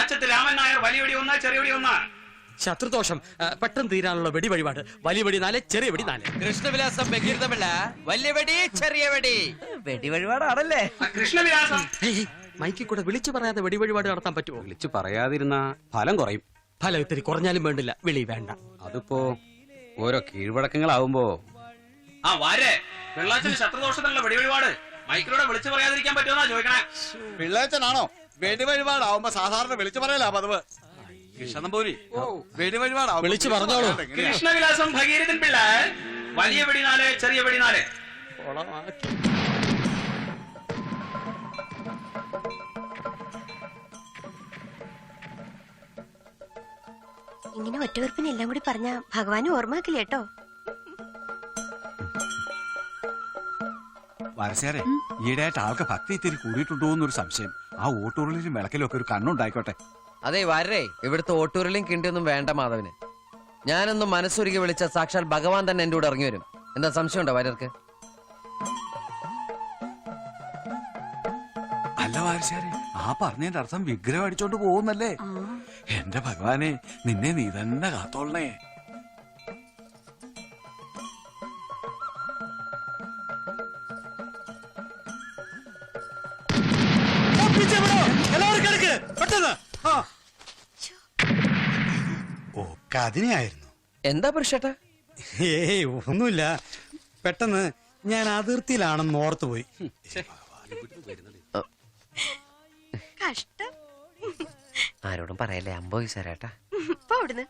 മാച്ചത്ത് രാമൻ നായർ വലിയ വെടി 1 ചെറിയ വെടി 1. ശത്രുദോഷം പെട്ടെന്ന് തീരാനുള്ള വെടി വഴിപാട്. വലിയ വെടി 4 ചെറിയ വെടി 4. കൃഷ്ണവിലാസം ബഹിർദമല്ല, വലിയ വെടി ചെറിയ വെടി വെടി വഴിപാടാണല്ലേ. കൃഷ്ണവിലാസം മൈക്കിൽ കൂടെ വിളിച്ചു പറയാതെ വെടി വഴിപാട് നടത്താൻ പറ്റുമോ? വിളിച്ചു പറയാതിരുന്ന ഫലം കുറയും. ഫലം ഇത്തിരി കുറഞ്ഞാലും വേണ്ടില്ല, വിളി വേണ്ട. അതിപ്പോ ഓരോ കീഴ്വഴക്കങ്ങളാവുമ്പോ വാരെ പിള്ളാച്ചന് ശത്രുദോഷത്തിനുള്ള വെടി വഴിപാട് മൈക്കിലൂടെ വിളിച്ചു പറയാതിരിക്കാൻ പറ്റുമെന്നാ ചോദിക്കണേ. പിള്ളേച്ചനാണോ? വെടി വഴിപാടാവുമ്പോ സാധാരണ വിളിച്ചു പറയലാ പതിവ്. കൃഷ്ണനമ്പൂരി വെടി വഴിപാടാവും വിളിച്ചു പറഞ്ഞോളൂ. കൃഷ്ണവിലാസം ഭഗീരഥൻ പിള്ള വലിയ വെടി 4 ചെറിയ വെടി 4. ഇങ്ങനെ ഒറ്റവെറുപ്പിന് എല്ലാം കൂടി പറഞ്ഞ ഭഗവാനും ഓർമ്മാക്കില്ല കേട്ടോ. വരസേരെ ഈയിടെയായിട്ട് ആൾക്ക് ഭക്തി ഇത്തിരി കൂടിയിട്ടുണ്ടോ എന്നൊരു സംശയം. ആ ഓട്ടൂറിലും വിളക്കിലും ഒക്കെ ഒരു കണ്ണുണ്ടായിക്കോട്ടെ. അതെ വരേ, ഇവിടുത്തെ ഓട്ടൂരിലും കിണ്ടിയൊന്നും വേണ്ട മാധവന്. ഞാനൊന്നും മനസ്സൊരുക്കി വിളിച്ച സാക്ഷാൽ ഭഗവാൻ തന്നെ എന്റെ കൂടെ ഇറങ്ങി വരും. എന്താ സംശയമുണ്ടോ വരർക്ക്? അല്ല വാരസ്യാരെ, ആ പറഞ്ഞതിന്റെ അർത്ഥം വിഗ്രഹം അടിച്ചോണ്ട് പോകുന്നല്ലേ? എന്റെ ഭഗവാനെ, നിന്നെ നീ തന്നെ കാത്തോളണേ. ഒക്കെ അതിനെയായിരുന്നു. എന്താ പുരുഷേട്ടാ? ഏയ് ഒന്നുമില്ല, പെട്ടെന്ന് ഞാൻ അതിർത്തിയിലാണെന്ന് ഓർത്തുപോയി. കഷ്ടം. ആരോടും പറയല്ലേ, അമ്പോ ഈശ്വരേട്ടാ. ഇപ്പൊ അവിടുന്ന്